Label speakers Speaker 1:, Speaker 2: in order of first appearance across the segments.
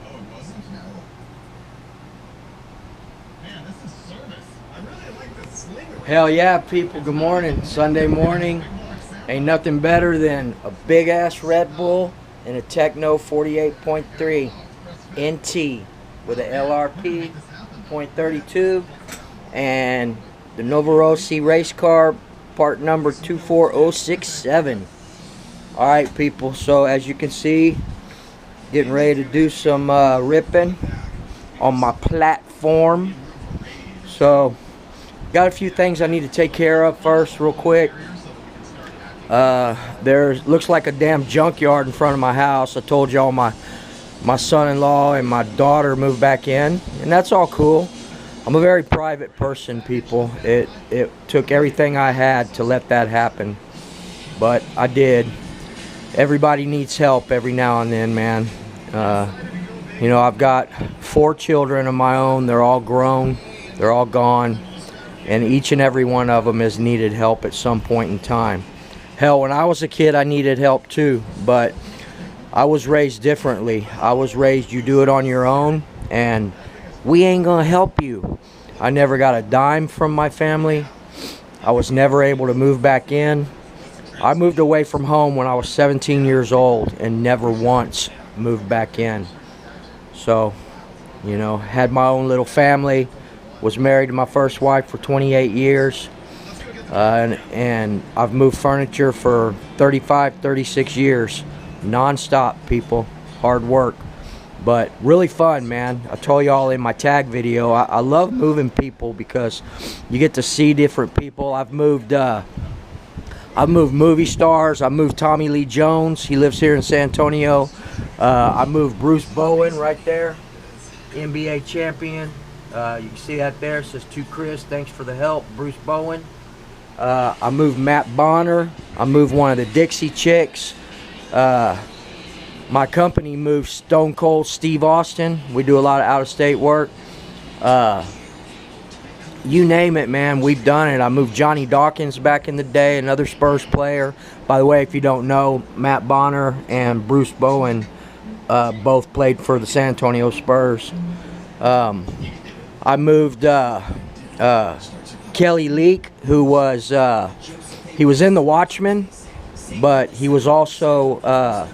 Speaker 1: Oh, it wasn't? No. Man, this is service. I really like this slinger.
Speaker 2: Hell yeah, people. Good morning. Sunday morning. Ain't nothing better than a big ass Red Bull and a Techno 48.3 NT with an LRP .32 and the Novorossi race car part number 24067. Alright people, so as you can see, getting ready to do some ripping on my platform. So got a few things I need to take care of first real quick. There looks like a damn junkyard in front of my house. I told y'all my son-in-law and my daughter moved back in, and that's all cool. I'm a very private person, people. It took everything I had to let that happen, but I did. Everybody needs help every now and then, man. You know, I've got 4 children of my own. They're all grown. They're all gone, and each and every one of them has needed help at some point in time. Hell, when I was a kid, I needed help too, but I was raised differently. I was raised, you do it on your own, and we ain't gonna help you. I never got a dime from my family. I was never able to move back in. I moved away from home when I was 17 years old and never once moved back in. So, you know, had my own little family, was married to my first wife for 28 years. And I've moved furniture for 35, 36 years. Non-stop, people. Hard work. But really fun, man. I told y'all in my tag video, I love moving people because you get to see different people. I've moved movie stars. I moved Tommy Lee Jones. He lives here in San Antonio. I moved Bruce Bowen right there. NBA champion. You can see that there. It says to Chris, thanks for the help. Bruce Bowen. I moved Matt Bonner. I moved one of the Dixie Chicks. My company moved Stone Cold Steve Austin. We do a lot of out-of-state work. You name it, man, we've done it. I moved Johnny Dawkins back in the day, another Spurs player. By the way, if you don't know, Matt Bonner and Bruce Bowen both played for the San Antonio Spurs. I moved Kelly Leak, who was he was in the Watchmen, but he was also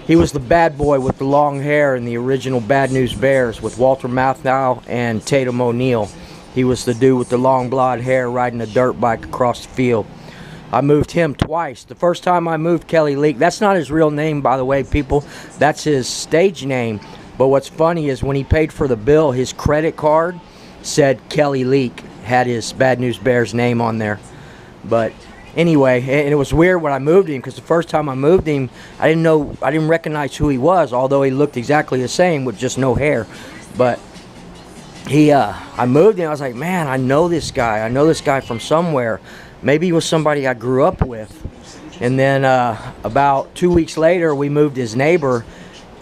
Speaker 2: he was the bad boy with the long hair in the original Bad News Bears with Walter Matthau and Tatum O'Neal. He was the dude with the long blonde hair riding a dirt bike across the field. I moved him twice. The first time I moved Kelly Leak, that's not his real name, by the way, people. That's his stage name. But what's funny is when he paid for the bill, his credit card said Kelly Leak, had his Bad News Bears name on there. But anyway, and it was weird when I moved him because the first time I moved him, I didn't recognize who he was, although he looked exactly the same with just no hair. But I moved him, I was like, man, I know this guy from somewhere. Maybe he was somebody I grew up with. And then about 2 weeks later, we moved his neighbor,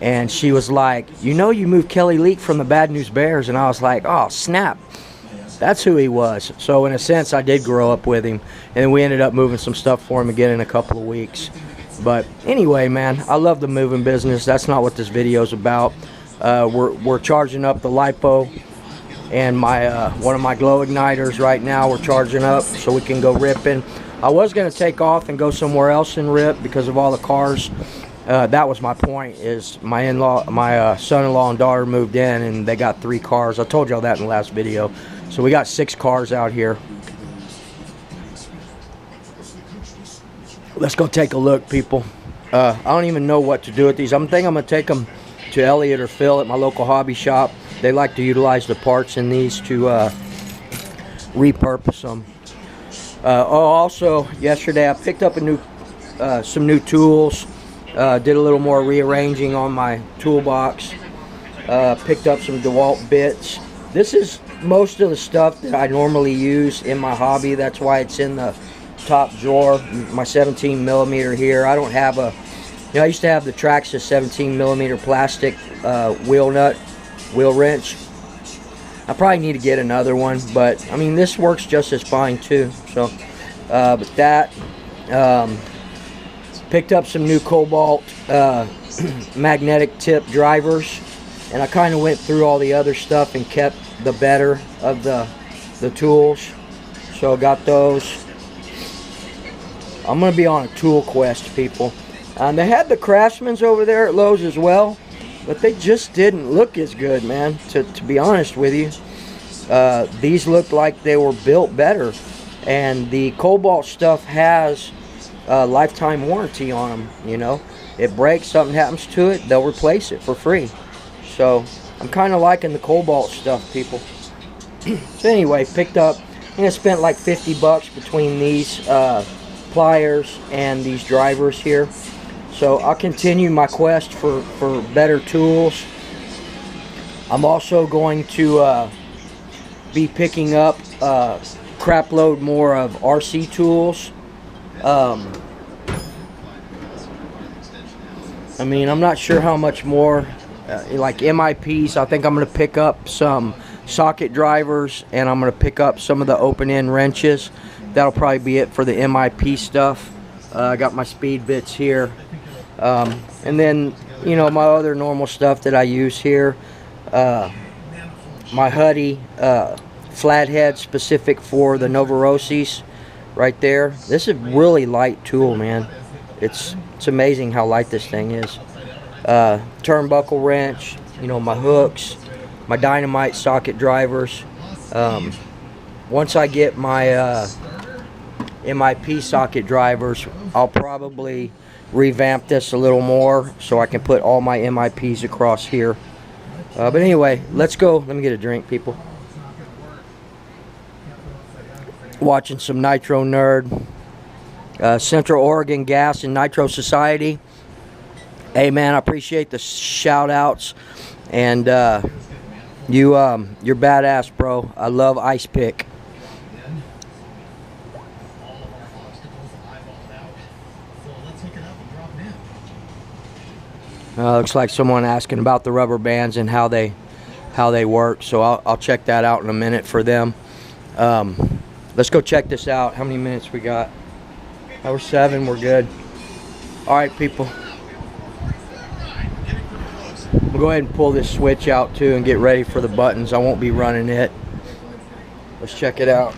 Speaker 2: and she was like, you know, you moved Kelly Leak from the Bad News Bears. And I was like, oh snap, that's who he was. So in a sense, I did grow up with him, and we ended up moving some stuff for him again in a couple of weeks. But anyway, man, I love the moving business. That's not what this video is about. We're charging up the lipo and my one of my glow igniters right now. We're charging up so we can go ripping. I was gonna take off and go somewhere else and rip because of all the cars. That was my point, is my son-in-law and daughter moved in, and they got 3 cars. I told y'all that in the last video. So we got 6 cars out here. Let's go take a look, people. I don't even know what to do with these. I'm thinking I'm gonna take them to Elliot or Phil at my local hobby shop. They like to utilize the parts in these to repurpose them. Also, yesterday I picked up some new tools. Did a little more rearranging on my toolbox. Picked up some DeWalt bits. This is most of the stuff that I normally use in my hobby. That's why it's in the top drawer. My 17 millimeter here. I don't have a, you know, I used to have the Traxxas 17 millimeter plastic wheel wrench. I probably need to get another one, but I mean, this works just as fine too. So but that, Picked up some new Cobalt magnetic tip drivers, and I kind of went through all the other stuff and kept the better of the tools. So I got those. I'm gonna be on a tool quest, people. They had the Craftsmans over there at Lowe's as well, but they just didn't look as good, man, to be honest with you. These looked like they were built better, and the Cobalt stuff has a lifetime warranty on them. You know, it breaks, something happens to it, they'll replace it for free. So I'm kind of liking the Cobalt stuff, people. So anyway, picked up, I spent like 50 bucks between these pliers and these drivers here. So I'll continue my quest for better tools. I'm also going to be picking up crap load more of RC tools. I mean, I'm not sure how much more, like MIPs. I think I'm going to pick up some socket drivers, and I'm going to pick up some of the open-end wrenches. That'll probably be it for the MIP stuff. I got my speed bits here. And then, you know, my other normal stuff that I use here. My Huddy flathead specific for the Novaroses right there. This is really light tool, man. It's amazing how light this thing is. Turnbuckle wrench, you know, my hooks, my dynamite socket drivers. Once I get my MIP socket drivers, I'll probably revamp this a little more so I can put all my MIPs across here. But anyway, let's go. Let me get a drink, people. Watching some Nitro Nerd. Central Oregon Gas and Nitro Society. Hey man, I appreciate the shout outs, and you're badass, bro. I love Ice Pick. Looks like someone asking about the rubber bands and how they work, so I'll check that out in a minute for them. Let's go check this out. How many minutes we got? Hour 7, we're good. Alright, people. We'll go ahead and pull this switch out too and get ready for the buttons. I won't be running it. Let's check it out.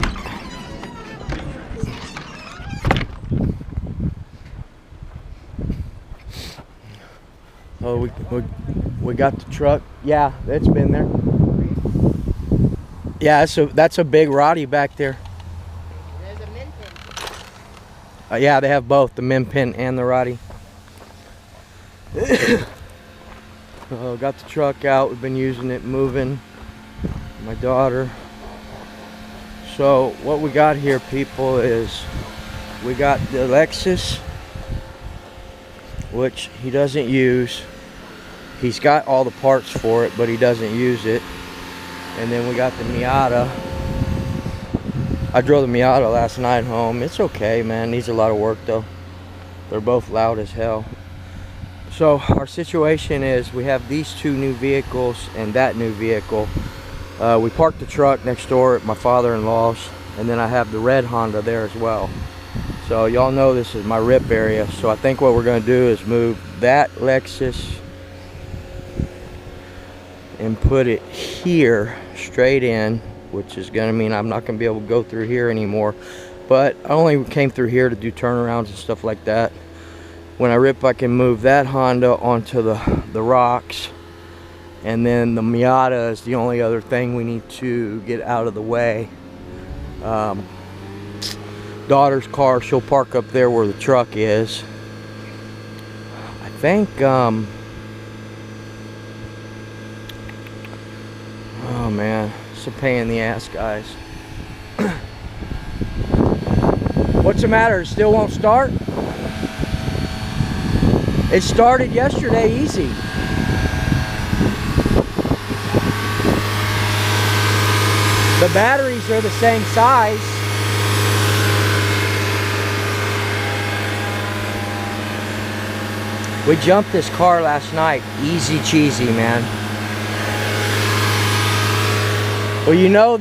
Speaker 2: Oh, we got the truck. Yeah, it's been there. Yeah, that's a big Roddy back there.
Speaker 3: There's a min pin.
Speaker 2: Yeah, they have both, the min pin and the Roddy. Got the truck out. We've been using it, moving. My daughter. So what we got here, people, is we got the Lexus, which he doesn't use. He's got all the parts for it, but he doesn't use it. And then we got the Miata. I drove the Miata last night home. It's okay, man. Needs a lot of work though. They're both loud as hell. So our situation is we have these two new vehicles and that new vehicle. We parked the truck next door at my father-in-law's, and then I have the red Honda there as well. So y'all know this is my rip area. So I think what we're going to do is move that Lexus and put it here straight in, which is going to mean I'm not going to be able to go through here anymore. But I only came through here to do turnarounds and stuff like that. When I rip, I can move that Honda onto the rocks, and then the Miata is the only other thing we need to get out of the way. Daughter's car, she'll park up there where the truck is. I think oh man, it's a pain in the ass, guys. What's the matter? It still won't start? It started yesterday easy. The batteries are the same size. We jumped this car last night. Easy cheesy, man. Well, you know,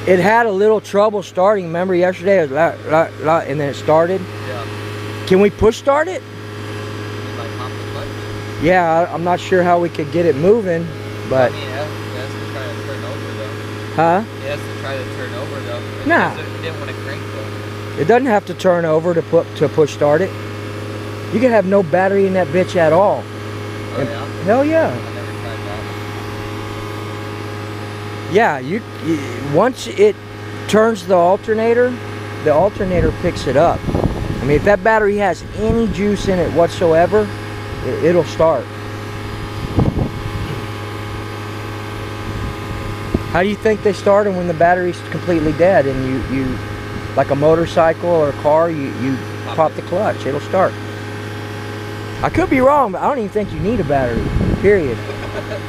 Speaker 2: it had a little trouble starting. Remember yesterday, and then it started?
Speaker 4: Yeah.
Speaker 2: Can we push start it?
Speaker 4: Like pop the clutch?
Speaker 2: Yeah, I'm not sure how we could get it moving, but...
Speaker 4: I mean, it has to try to turn over, though.
Speaker 2: Huh?
Speaker 4: It has to try to turn over, though.
Speaker 2: Nah.
Speaker 4: It didn't want to crank, though.
Speaker 2: It doesn't have to turn over to push start it. You can have no battery in that bitch at all.
Speaker 4: Oh,
Speaker 2: And,
Speaker 4: yeah?
Speaker 2: hell yeah.
Speaker 4: I never tried that.
Speaker 2: Yeah, once it turns the alternator picks it up. I mean, if that battery has any juice in it whatsoever, it'll start. How do you think they start when the battery's completely dead and you like a motorcycle or a car, you pop the clutch, it'll start. I could be wrong, but I don't even think you need a battery, period.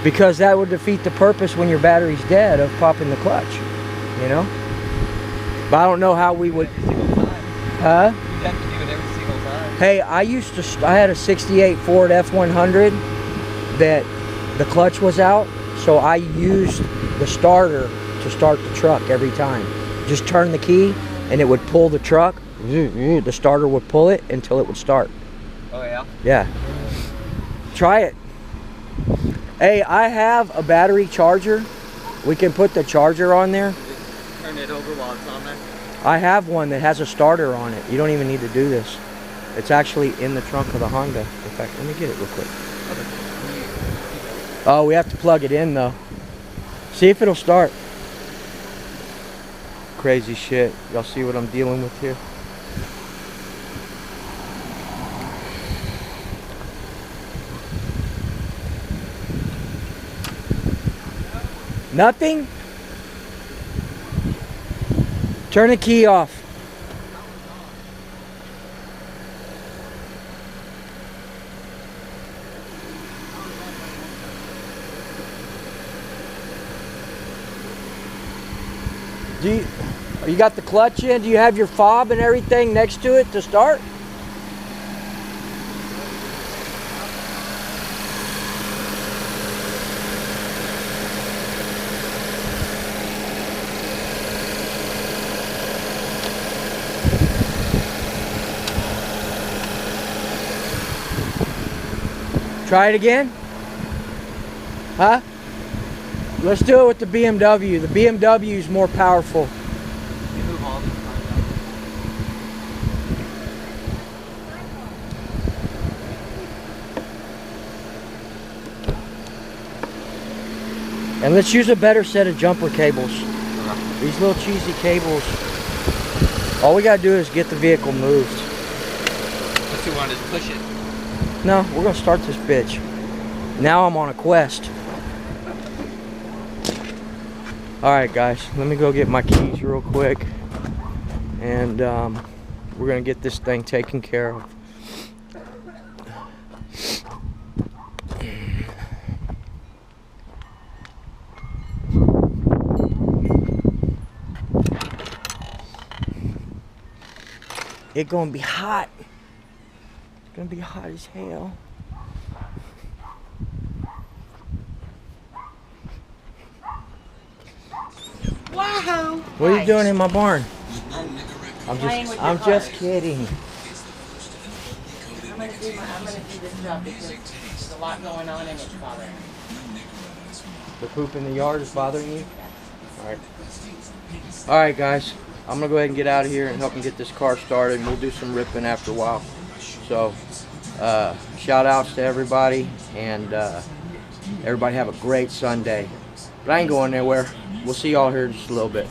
Speaker 2: Because that would defeat the purpose when your battery's dead of popping the clutch, you know? But I don't know how we would... Huh?
Speaker 4: You'd have to do it every single time.
Speaker 2: Hey, I had a 68 Ford F100 that the clutch was out, so I used the starter to start the truck every time. Just turn the key and it would pull the truck. The starter would pull it until it would start.
Speaker 4: Oh, yeah?
Speaker 2: Yeah. Try it. Hey, I have a battery charger. We can put the charger on there.
Speaker 4: Turn it over while it's on there.
Speaker 2: I have one that has a starter on it. You don't even need to do this. It's actually in the trunk of the Honda. In fact, let me get it real quick. Oh, we have to plug it in though. See if it'll start. Crazy shit. Y'all see what I'm dealing with here? Nothing? Turn the key off. You got the clutch in? Do you have your fob and everything next to it to start? Try it again? Huh? Let's do it with the BMW. The BMW is more powerful.
Speaker 4: You move all these cars out.
Speaker 2: And let's use a better set of jumper cables. These little cheesy cables. All we gotta do is get the vehicle moved.
Speaker 4: What you want is push it.
Speaker 2: No, we're gonna start this bitch. Now I'm on a quest. Alright guys, let me go get my keys real quick. And we're gonna get this thing taken care of. It's gonna be hot. It's gonna be hot as hell.
Speaker 3: Wow!
Speaker 2: What are you doing in my barn?
Speaker 3: Playing with your
Speaker 2: I'm just
Speaker 3: cars.
Speaker 2: kidding.
Speaker 3: I'm gonna do this job because there's a lot going on and it's bothering me.
Speaker 2: The poop in the yard is bothering you? Alright. Alright guys, I'm gonna go ahead and get out of here and help him get this car started, and we'll do some ripping after a while. So, shout outs to everybody, and everybody have a great Sunday. But I ain't going anywhere. We'll see y'all here in just a little bit.